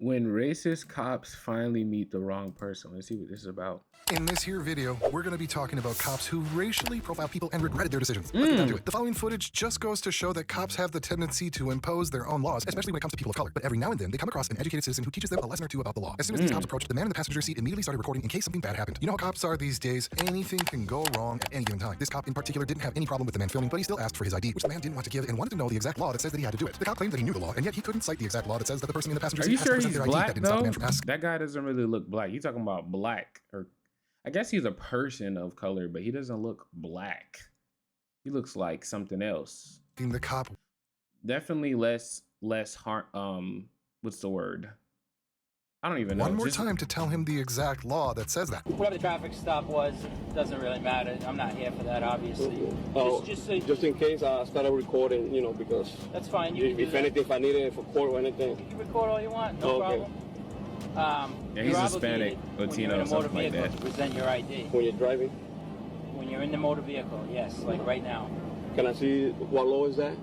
When racist cops finally meet the wrong person. Let's see what this is about. In this here video, we're going to be talking about cops who racially profile people and regretted their decisions. Let's get down to it. The following footage just goes to show that cops have the tendency to impose their own laws, especially when it comes to people of color. But every now and then, they come across an educated citizen who teaches them a lesson or two about the law. As soon as these cops approached, the man in the passenger seat immediately started recording in case something bad happened. You know how cops are these days. Anything can go wrong at any given time. This cop in particular didn't have any problem with the man filming, but he still asked for his ID, which the man didn't want to give and wanted to know the exact law that says that he had to do it. The cop claimed that he knew the law, and yet he couldn't cite the exact law that says that the person in the passenger seat has to present their ID. That didn't stop the man from asking. That guy doesn't really look black. You talking about black, or I guess he's a person of color, but he doesn't look black. He looks like something else. The cop definitely less harm. What's the word? I don't even know. One more time to tell him the exact law that says that. Whatever the traffic stop was, doesn't really matter. I'm not here for that, obviously. Just in case I started recording, you know, because that's fine. If anything, if I need it for court or anything. You can record all you want, no problem. Yeah, he's Hispanic, Latino, something like that. To present your ID. When you're driving? When you're in the motor vehicle, yes, like right now. Can I see what law is that?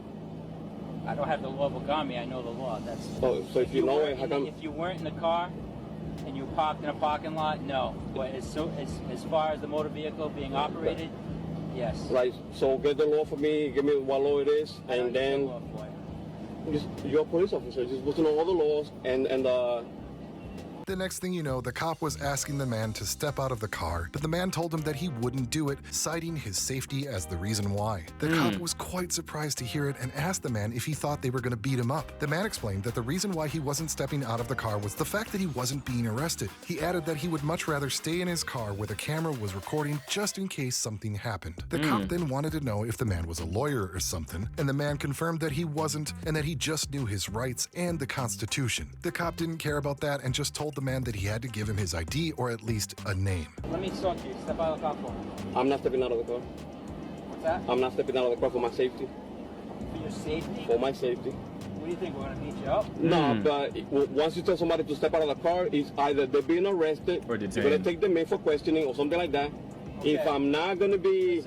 I don't have the law book on me. I know the law. That's. Oh, so if you know it, how come? If you weren't in the car and you parked in a parking lot, no. But as far as the motor vehicle being operated, yes. Right. So get the law for me. Give me what law it is, and then. You're a police officer. Just listen to all the laws and. The next thing you know, the cop was asking the man to step out of the car, but the man told him that he wouldn't do it, citing his safety as the reason why. The cop was quite surprised to hear it and asked the man if he thought they were going to beat him up. The man explained that the reason why he wasn't stepping out of the car was the fact that he wasn't being arrested. He added that he would much rather stay in his car where the camera was recording just in case something happened. The cop then wanted to know if the man was a lawyer or something, and the man confirmed that he wasn't and that he just knew his rights and the Constitution. The cop didn't care about that and just told the man that he had to give him his ID or at least a name. Let me talk to you. Step out of the car for me. I'm not stepping out of the car. What's that? I'm not stepping out of the car for my safety. For your safety? For my safety. What do you think? We're going to beat you up? No, but once you tell somebody to step out of the car, it's either they're being arrested, or detained. You're going to take them in for questioning or something like that. Okay. If I'm not going to be...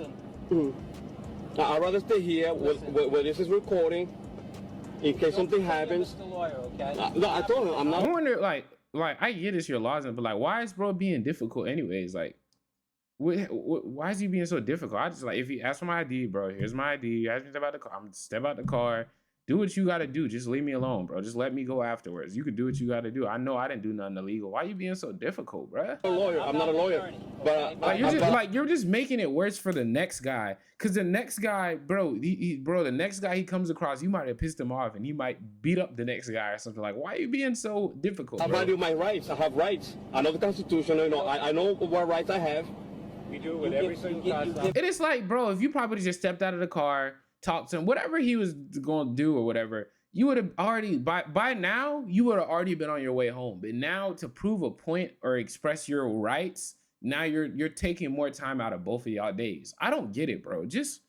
I'd rather stay here where this is recording in case something happens. Mr. Lawyer, okay? No, I told him I'm not... I wonder, like I get it's your laws, but like, why is bro being difficult anyways? Like, why is he being so difficult? I just like, if he asks for my ID, bro, here's my ID. You ask me to step out the car, I'm gonna step out the car. Do what you gotta do. Just leave me alone, bro. Just let me go afterwards. You could do what you gotta do. I know I didn't do nothing illegal. Why you being so difficult, bro? I'm a lawyer. I'm not a lawyer. But you're just making it worse for the next guy. Cause the next guy, bro, the next guy he comes across, you might have pissed him off, and he might beat up the next guy or something. Like, why are you being so difficult? I value my rights. I have rights. I know the Constitution. You know, I know what rights I have. You do it with every single car. It is like, bro, if you probably just stepped out of the car, talked to him, whatever he was going to do or whatever, you would have already, by now, you would have already been on your way home. But now to prove a point or express your rights, now you're taking more time out of both of y'all days. I don't get it, bro. Just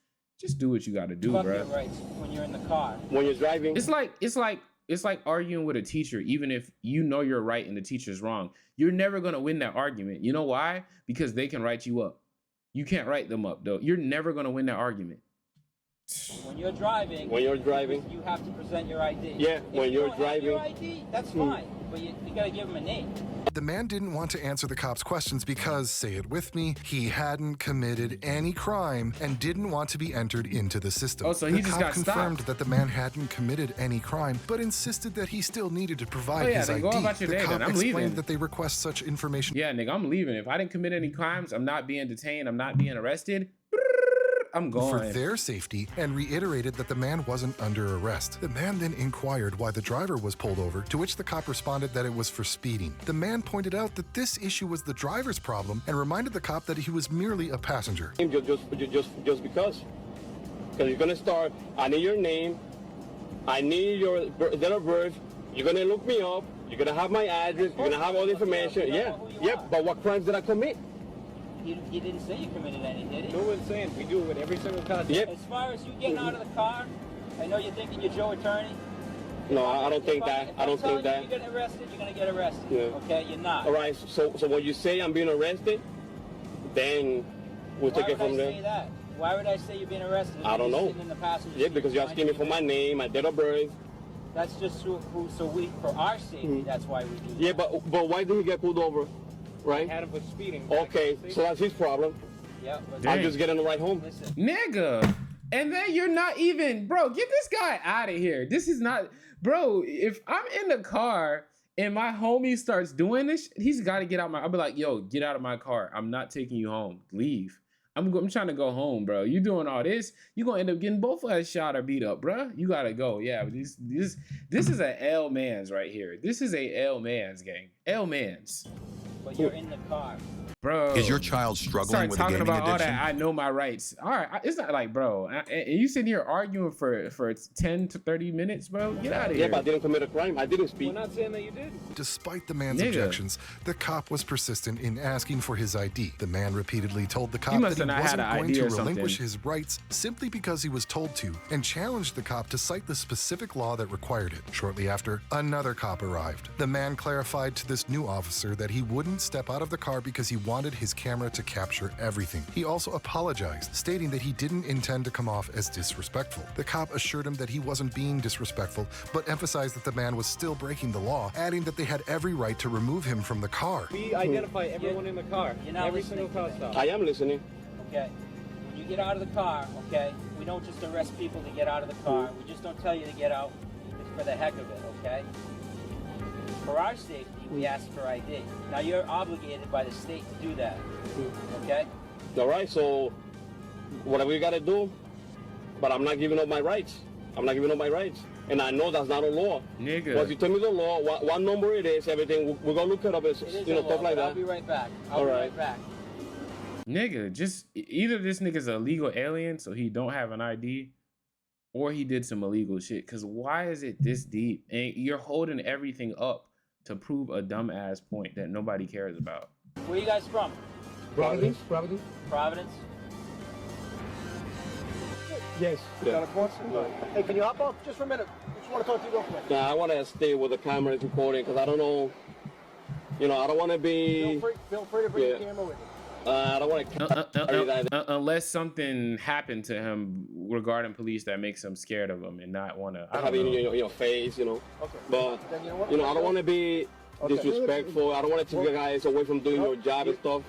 do what you got to do, bro. Your rights when you're in the car. When you're driving. It's like arguing with a teacher, even if you know you're right and the teacher's wrong. You're never going to win that argument. You know why? Because they can write you up. You can't write them up, though. You're never going to win that argument. When you're driving, you have to present your ID. Yeah, when you're driving. Your ID, that's fine, but you gotta give them a name. The man didn't want to answer the cop's questions because, say it with me, he hadn't committed any crime and didn't want to be entered into the system. Oh, so he just got confirmed stopped. that the man hadn't committed any crime, but insisted that he still needed to provide his ID. Go about your day, the cop then. I'm explained leaving. that they request such information. Yeah, nigga, I'm leaving. If I didn't commit any crimes, I'm not being detained, I'm not being arrested. I'm going. For their safety, and reiterated that the man wasn't under arrest. The man then inquired why the driver was pulled over, to which the cop responded that it was for speeding. The man pointed out that this issue was the driver's problem and reminded the cop that he was merely a passenger. Just because you're gonna start. I need your name. I need your date of birth. You're gonna look me up. You're gonna have my address. You're gonna have all the information. Yeah. But what crimes did I commit? You didn't say you committed any, did he? No one's saying we do it with every single car. Yep. As far as you getting out of the car, I know you're thinking you're Joe Attorney. No, I don't think that. I don't think that. If you're getting arrested, you're going to get arrested. Yeah. Okay, you're not. All right, so when you say I'm being arrested, then we'll take it from there. Why would I say that? Why would I say you're being arrested? I don't know. In the passenger yeah, because you're asking me for my name, my date of birth, That's just so we, for our safety, that's why we do that. Yeah, but why did he get pulled over? Right? Had him for speeding. Okay, so that's his problem. Yeah, I'm just getting the ride home. listen. Nigga. And then you're not even, bro, get this guy out of here. This is not, bro, if I'm in the car and my homie starts doing this, he's got to get out I'll be like, yo, get out of my car. I'm not taking you home. Leave. I'm trying to go home, bro. You doing all this, you're going to end up getting both of us shot or beat up, bro. You got to go. Yeah, but this is a L man's right here. This is a L man's, gang. L man's. But you're in the car. Bro, Is your child struggling start with a talking gaming about addiction? all that. I know my rights. All right, it's not like, bro. And you sitting here arguing for 10 to 30 minutes, bro. Get out of here. Yeah, but I didn't commit a crime. I didn't speak. We're not saying that you did. Despite the man's Nigga. objections, the cop was persistent in asking for his ID. The man repeatedly told the cop must that he have not had wasn't an going ID to or something. relinquish his rights simply because he was told to, and challenged the cop to cite the specific law that required it. Shortly after, another cop arrived. The man clarified to this new officer that he wouldn't step out of the car because he wanted his camera to capture everything. He also apologized, stating that he didn't intend to come off as disrespectful. The cop assured him that he wasn't being disrespectful, but emphasized that the man was still breaking the law, adding that they had every right to remove him from the car. We identify everyone in the car. You're not Every listening single car to me. stop. I am listening. Okay? When you get out of the car, okay, we don't just arrest people to get out of the car. We just don't tell you to get out for the heck of it, okay? For our safety, we ask for ID. Now you're obligated by the state to do that, okay? All right, so whatever you got to do, but I'm not giving up my rights. I'm not giving up my rights. And I know that's not a law. Nigga. Once you tell me the law, what number it is, everything, we're going to look it up, It is you know, a law, stuff like but I'll that. be right back. I'll All be right. right back. Nigga, just either this nigga's a illegal alien, so he don't have an ID, or he did some illegal shit. Cause why is it this deep? And you're holding everything up to prove a dumbass point that nobody cares about. Where you guys from? Providence? Providence? Yes. Yeah. Hey, can you hop off just for a minute? I just want to talk to you real quick. Nah, I want to stay with the camera recording because I don't know, you know, I don't want to be, Feel free to bring Yeah. the camera with you. I don't want to Unless something happened to him regarding police that makes him scared of them and not want to. I have don't it in know. your face, you know. Okay. But, Then you know what? you know, I don't want to be disrespectful. I don't want to take you guys away from doing your job and stuff.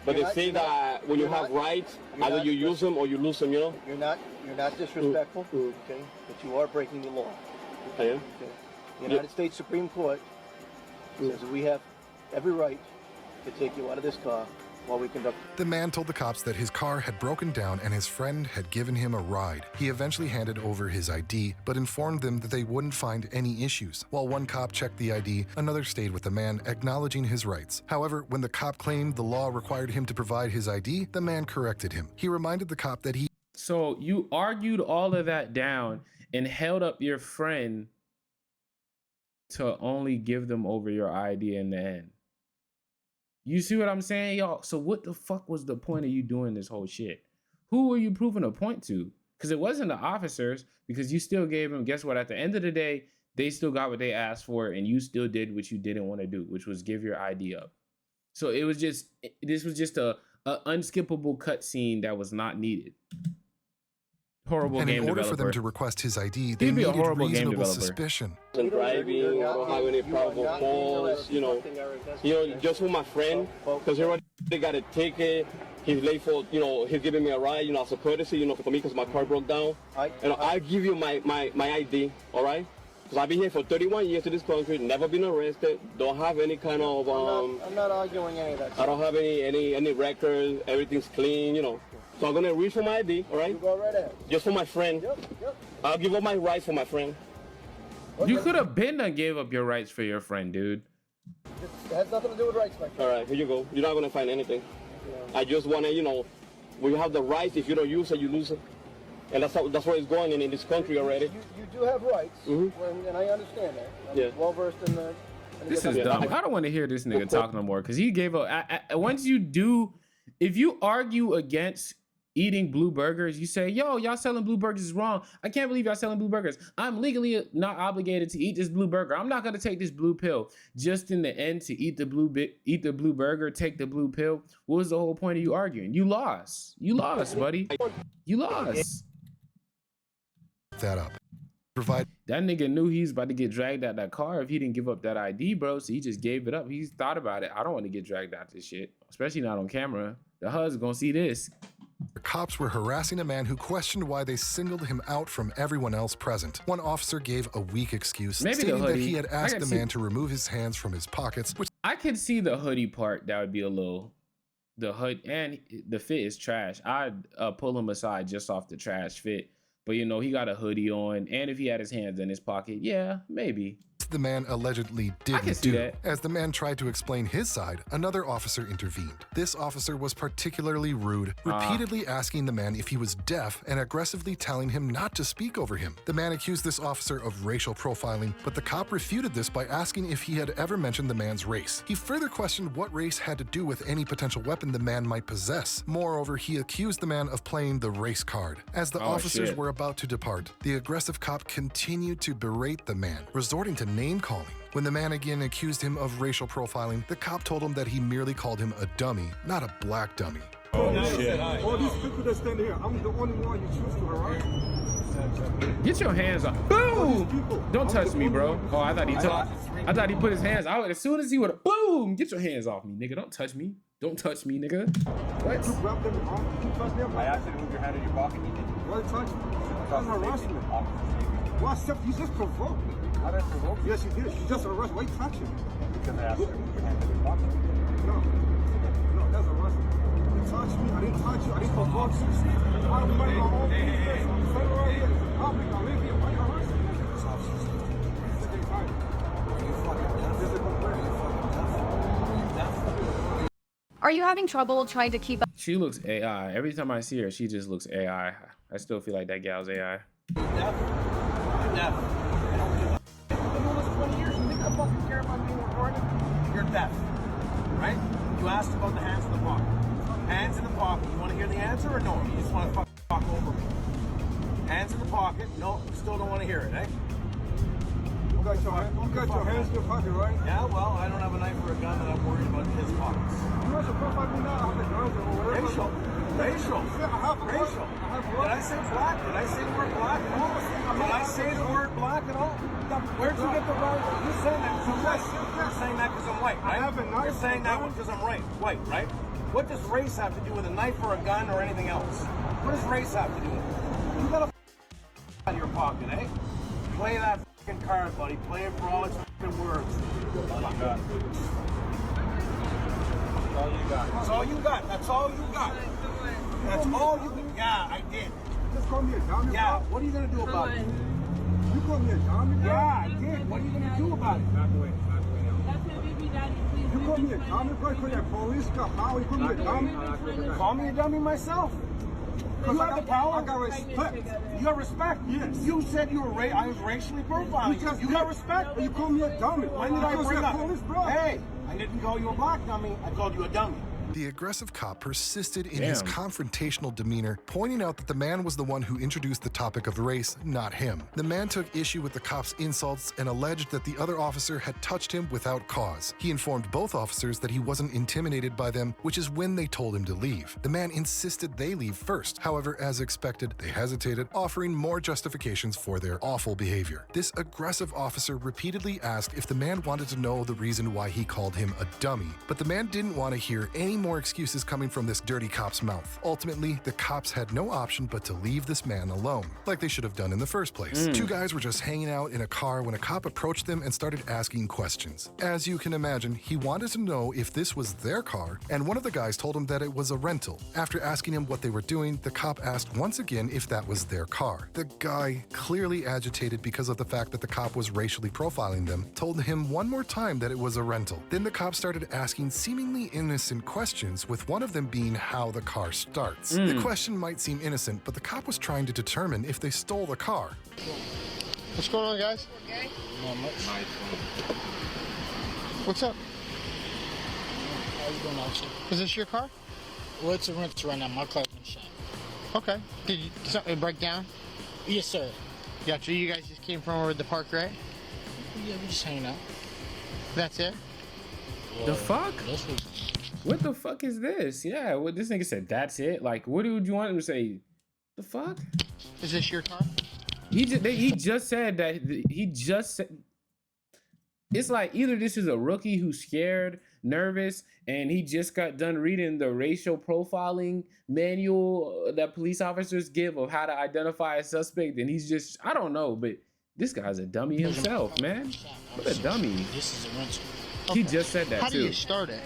But they say that when you have rights, either you use them or you lose them, you know? You're not disrespectful, okay? But you are breaking the law. I am. Okay. The United States Supreme Court says that we have every right to take you out of this car while we conduct. The man told the cops that his car had broken down and his friend had given him a ride. He eventually handed over his ID, but informed them that they wouldn't find any issues. While one cop checked the ID, another stayed with the man, acknowledging his rights. However, when the cop claimed the law required him to provide his ID, the man corrected him. He reminded the cop that he So you argued all of that down and held up your friend to only give them over your ID in the end. You see what I'm saying, y'all? So what the fuck was the point of you doing this whole shit? Who were you proving a point to? Because it wasn't the officers, because you still gave them, guess what? At the end of the day, they still got what they asked for, and you still did what you didn't want to do, which was give your ID up. So it was just, this was just a unskippable cutscene that was not needed. Horrible and game in order developer. for them to request his ID, they He'd be a needed horrible game reasonable developer. suspicion. And driving, I don't have any probable cause, you know, just for my friend, because he already got a ticket. He's late for, you know, he's giving me a ride, you know, as a courtesy, you know, for me, because my car broke down. And I'll give you my ID, all right? Because I've been here for 31 years in this country, never been arrested, don't have any kind of, I'm not arguing any of that. I don't have any records, everything's clean, you know. So I'm gonna reach for my ID, all right? You go right ahead. Just for my friend. Yep. I'll give up my rights for my friend. You could have been done gave up your rights for your friend, dude. It has nothing to do with rights, my friend. All right, here you go. You're not gonna find anything. I just wanna, you know, we have the rights. If you don't use it, you lose it. And that's where it's going in this country already. You do have rights, and I understand that. I'm well versed in the. This is dumb. I don't want to hear this nigga talk no more because he gave up. Once you do, if you argue against eating blue burgers, you say, yo, y'all selling blue burgers is wrong. I can't believe y'all selling blue burgers. I'm legally not obligated to eat this blue burger. I'm not gonna take this blue pill. Just in the end, to eat the blue burger, take the blue pill. What was the whole point of you arguing? You lost. You lost, buddy. You lost. That up. provide. That nigga knew he was about to get dragged out that car if he didn't give up that ID, bro. So he just gave it up. He's thought about it. I don't want to get dragged out this shit, especially not on camera. The HUD's gonna see this. The cops were harassing a man who questioned why they singled him out from everyone else present. One officer gave a weak excuse, stating that he had asked the man to remove his hands from his pockets, which I could see the hoodie part. That would be a little. The hood and the fit is trash. I'd pull him aside just off the trash fit. But you know, he got a hoodie on, and if he had his hands in his pocket, yeah, maybe. The man allegedly didn't do. As the man tried to explain his side, another officer intervened. This officer was particularly rude, repeatedly asking the man if he was deaf and aggressively telling him not to speak over him. The man accused this officer of racial profiling, but the cop refuted this by asking if he had ever mentioned the man's race. He further questioned what race had to do with any potential weapon the man might possess. Moreover, he accused the man of playing the race card. As the officers were about to depart, the aggressive cop continued to berate the man, resorting to name-calling. When the man again accused him of racial profiling, the cop told him that he merely called him a dummy, not a black dummy. Oh, shit. All these people that stand here, I'm the only one you choose to harass. Get your hands off. Boom! Don't touch me, bro. Oh, I thought he put his hands out. As soon as he would have, boom! Get your hands off me, nigga. Don't touch me. Don't touch me, nigga. What? You grabbed them wrong. You touched them. I asked you to move your hand in your pocket. You didn't. Why touch me? That's harassment. Why step? You just provoked me. How did I provoke you? Yes, you did. You just arrested. Why you touching me? Because I asked you to move your hand in your pocket. No, that's harassment. You touched me. I didn't touch you. I didn't provoke you. I'm running my own business. I'm saying right here. I'm leaving here. Why you harassing me? Are you having trouble trying to keep up? She looks AI. Every time I see her, she just looks AI. I still feel like that gal's AI. You're deaf, right? You asked about the hands in the pocket. Hands in the pocket. You want to hear the answer or no? You just want to talk over me. Hands in the pocket. No, you still don't want to hear it, eh? You got your hands in your pocket, right? Yeah, well, I don't have a knife or a gun and I'm worried about his pockets. You know, profile me now. I have the guns or whatever. Racial. Yeah, I have racial. Did I say black? Did I say the word black at all? Did I say the word black at all? Where'd you get the word? You're saying that because I'm white. You're saying that because I'm white, right? You're saying that because I'm white, right? What does race have to do with a knife or a gun or anything else? What does race have to do with it? You got a out of your pocket, eh? Play that fucking card, buddy. Play it for all its fucking words. That's all you got. That's all you got. That's all you got. Yeah, I did. Just call me a dummy. Yeah, what are you gonna do about it? You call me a dummy? Yeah, I did. What are you gonna do about it? That's my baby daddy. Please. You call me a dummy? Call you a police car. How you call me a dummy? Call me a dummy myself. You have the power. I got respect. You got respect? Yes. You said you were I was racially profiling. You got respect? You call me a dummy. When did I bring up? Police, bro. Hey, I didn't call you a black dummy. I called you a dummy. The aggressive cop persisted in his confrontational demeanor, pointing out that the man was the one who introduced the topic of race, not him. The man took issue with the cop's insults and alleged that the other officer had touched him without cause. He informed both officers that he wasn't intimidated by them, which is when they told him to leave. The man insisted they leave first. However, as expected, they hesitated, offering more justifications for their awful behavior. This aggressive officer repeatedly asked if the man wanted to know the reason why he called him a dummy, but the man didn't want to hear any more excuses coming from this dirty cop's mouth. Ultimately, the cops had no option but to leave this man alone, like they should have done in the first place. Two guys were just hanging out in a car when a cop approached them and started asking questions. As you can imagine, he wanted to know if this was their car, and one of the guys told him that it was a rental. After asking him what they were doing, the cop asked once again if that was their car. The guy, clearly agitated because of the fact that the cop was racially profiling them, told him one more time that it was a rental. Then the cop started asking seemingly innocent questions, with one of them being how the car starts. The question might seem innocent, but the cop was trying to determine if they stole the car. What's going on, guys? Okay. Not much. What's up? How you doing, officer? Is this your car? Well, it's a rental right now. My car's been shot. Okay. Did something break down? Yes, sir. Gotcha. You guys just came from over the park, right? Yeah, we just hanging out. That's it? The fuck? What the fuck is this? Yeah, what this nigga said, that's it? Like, what would you want him to say? The fuck? Is this your car? He just said that he just said. It's like either this is a rookie who's scared, nervous, and he just got done reading the racial profiling manual that police officers give of how to identify a suspect, and he's just, I don't know, but this guy's a dummy himself, man. What a dummy. This is a rental. He just said that How too. do you start it?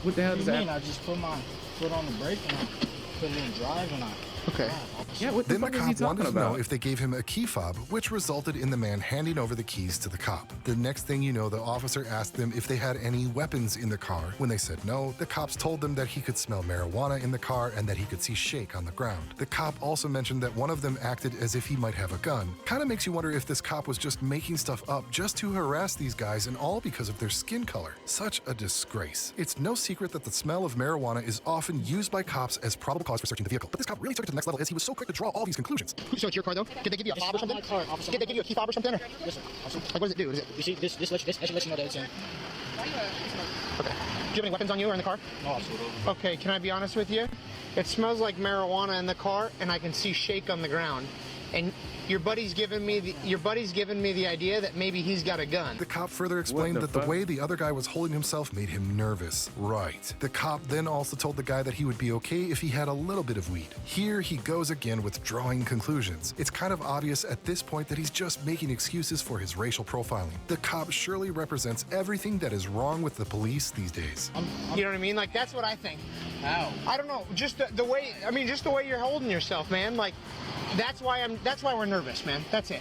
What the hell does What do you that mean? I just put my foot on the brake and I put it in drive and I. Okay. Yeah, what the Then the fuck is he cop wanted talking to know about? if they gave him a key fob, which resulted in the man handing over the keys to the cop. The next thing you know, the officer asked them if they had any weapons in the car. When they said no, the cops told them that he could smell marijuana in the car and that he could see shake on the ground. The cop also mentioned that one of them acted as if he might have a gun. Kind of makes you wonder if this cop was just making stuff up just to harass these guys, and all because of their skin color. Such a disgrace. It's no secret that the smell of marijuana is often used by cops as probable cause for searching the vehicle. But this cop really took it to the next level as he was so quick to draw all these conclusions. So it's your car though? Did they give you a fob or something? My car, officer. Did they give you a key fob or something? Or? Yes, sir. Officer. Like what does it do? Is it? You see, this actually lets you know that it's in. Okay. Do you have any weapons on you or in the car? No, officer. Okay, can I be honest with you? It smells like marijuana in the car, and I can see shake on the ground. And your buddy's giving me the idea that maybe he's got a gun. The cop further explained that the way the other guy was holding himself made him nervous. Right. The cop then also told the guy that he would be okay if he had a little bit of weed. Here he goes again with drawing conclusions. It's kind of obvious at this point that he's just making excuses for his racial profiling. The cop surely represents everything that is wrong with the police these days. You know what I mean? Like, that's what I think. How? I don't know. Just the way, I mean, just the way you're holding yourself, man. Like, that's why we're nervous, man. That's it.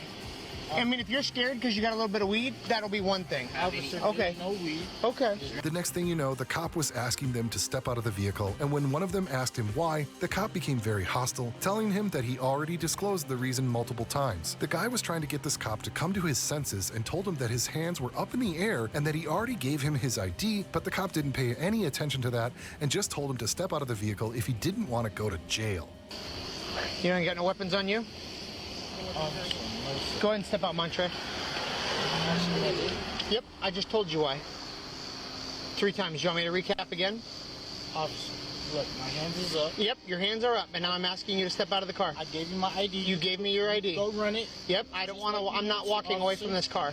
I mean, if you're scared because you got a little bit of weed, that'll be one thing. Officer, Okay. no weed. Okay. The next thing you know, the cop was asking them to step out of the vehicle, and when one of them asked him why, the cop became very hostile, telling him that he already disclosed the reason multiple times. The guy was trying to get this cop to come to his senses and told him that his hands were up in the air and that he already gave him his ID, but the cop didn't pay any attention to that and just told him to step out of the vehicle if he didn't want to go to jail. You ain't got no weapons on you? Go ahead and step out, Montre. Yep, I just told you why. 3 times. You want me to recap again? Officer, look, my hands is up. Yep, your hands are up, and now I'm asking you to step out of the car. I gave you my ID. You gave me your ID. Go run it. Yep, I don't want to. I'm not walking away from this car.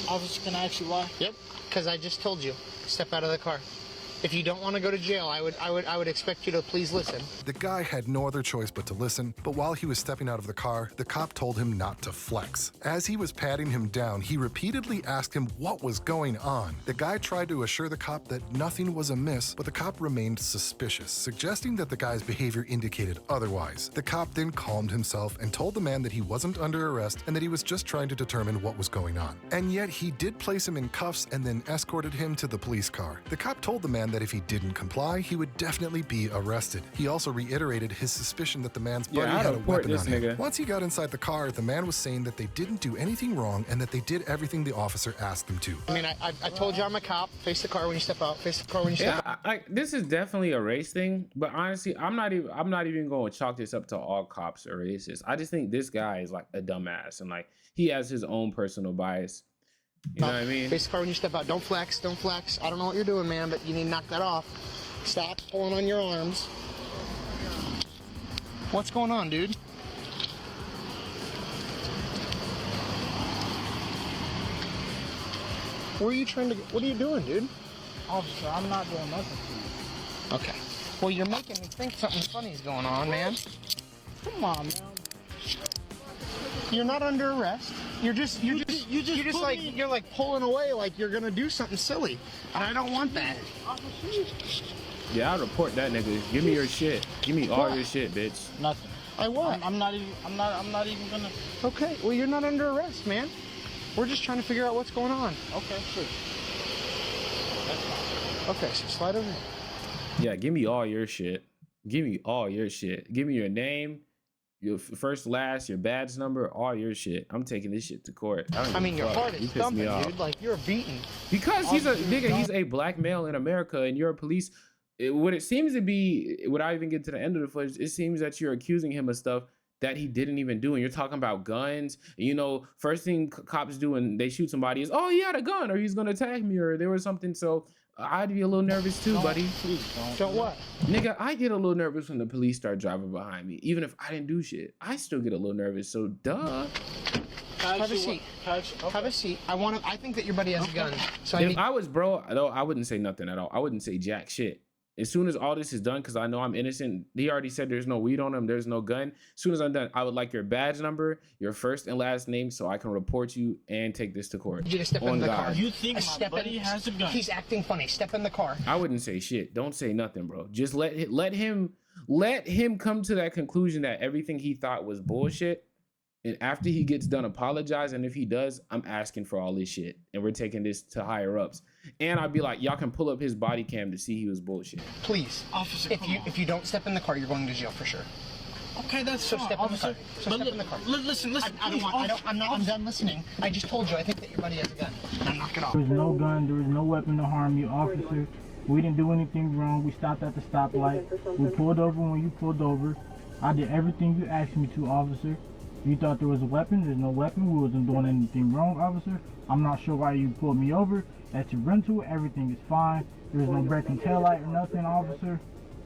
Officer, can I ask you why? Yep, because I just told you. Step out of the car. If you don't want to go to jail, I would expect you to please listen. The guy had no other choice but to listen, but while he was stepping out of the car, the cop told him not to flex. As he was patting him down, he repeatedly asked him what was going on. The guy tried to assure the cop that nothing was amiss, but the cop remained suspicious, suggesting that the guy's behavior indicated otherwise. The cop then calmed himself and told the man that he wasn't under arrest and that he was just trying to determine what was going on. And yet he did place him in cuffs and then escorted him to the police car. The cop told the man that if he didn't comply, he would definitely be arrested. He also reiterated his suspicion that the man's buddy had a weapon on him. Once he got inside the car, the man was saying that they didn't do anything wrong and that they did everything the officer asked them to. I mean, I told you I'm a cop. Face the car when you step out. Face the car when you step out. Yeah, this is definitely a race thing, but honestly, I'm not even going to chalk this up to all cops are racist. I just think this guy is like a dumbass and like he has his own personal bias. You know what I mean? Face the car when you step out. Don't flex. Don't flex. I don't know what you're doing, man, but you need to knock that off. Stop pulling on your arms. What's going on, dude? Where are you trying to... What are you doing, dude? Officer, I'm not doing nothing to you. Okay. Well, you're making me think something funny is going on, man. Come on, man. You're not under arrest. You're just like pulling away like you're gonna do something silly, and I don't want that. Yeah, I'll report that nigga. Give me your shit. Give me all your shit, bitch. Nothing. I what? I'm not even gonna. Okay. Well, you're not under arrest, man. We're just trying to figure out what's going on. Okay, sure. Okay, so slide over. Yeah, give me all your shit. Give me all your shit. Give me your name, your first, last, your badge number, all your shit. I'm taking this shit to court. I mean, your heart is thumping, off. dude. Like, you're beaten. Because he's a black male in America, and you're a police. What it seems to be, without even getting to the end of the footage, it seems that you're accusing him of stuff that he didn't even do. And you're talking about guns. You know, first thing cops do when they shoot somebody is, oh, he had a gun, or he's gonna attack me, or there was something. So I'd be a little nervous too, buddy. Please don't. So what? Nigga, I get a little nervous when the police start driving behind me. Even if I didn't do shit, I still get a little nervous. So duh. Have a seat. Have a seat. I think that your buddy has a gun. So If I was bro, I wouldn't say nothing at all. I wouldn't say jack shit. As soon as all this is done, because I know I'm innocent, he already said there's no weed on him, there's no gun. As soon as I'm done, I would like your badge number, your first and last name, so I can report you and take this to court. you to step in the car. You think my buddy has a gun? He's acting funny. Step in the car. I wouldn't say shit. Don't say nothing, bro. Just let him come to that conclusion that everything he thought was bullshit. And after he gets done apologize, and if he does, I'm asking for all this shit. And we're taking this to higher ups. And I'd be like, y'all can pull up his body cam to see he was bullshit. Please, officer. If you don't step in the car, you're going to jail for sure. Okay, that's so fine, step officer. in the car. So step in the car. Listen. I'm done listening. I just told you I think that your buddy has a gun. Now knock it off. There was no gun. There was no weapon to harm you, officer. We didn't do anything wrong. We stopped at the stoplight. We pulled over when you pulled over. I did everything you asked me to, officer. You thought there was a weapon. There's no weapon. We wasn't doing anything wrong, officer. I'm not sure why you pulled me over. That's your rental. Everything is fine. There's no breaking taillight or nothing, officer.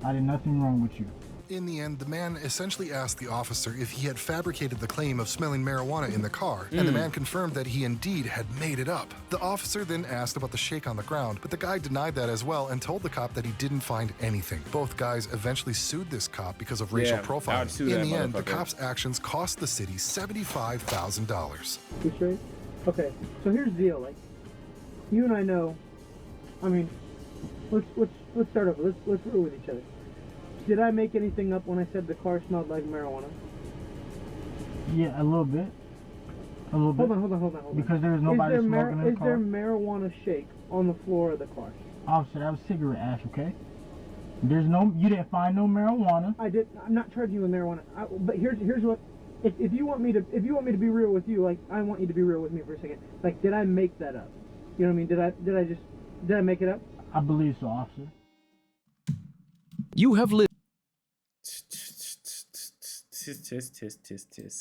I did nothing wrong with you. In the end, the man essentially asked the officer if he had fabricated the claim of smelling marijuana in the car, and the man confirmed that he indeed had made it up. The officer then asked about the shake on the ground, but the guy denied that as well and told the cop that he didn't find anything. Both guys eventually sued this cop because of racial profiling. In the end, the cop's actions cost the city $75,000. You straight? Okay, so here's the deal. Like, you and I know. I mean, let's start over. Let's rule with each other. Did I make anything up when I said the car smelled like marijuana? Yeah, a little bit. A little bit. Hold on. Because there was nobody smoking in the car. Is there marijuana shake on the floor of the car? Officer, that was cigarette ash, okay? You didn't find no marijuana. I'm not charging you with marijuana. But here's what. If you want me to be real with you, like I want you to be real with me for a second. Like, did I make that up? You know what I mean? Did I make it up? I believe so, officer. You have lived. Tisk.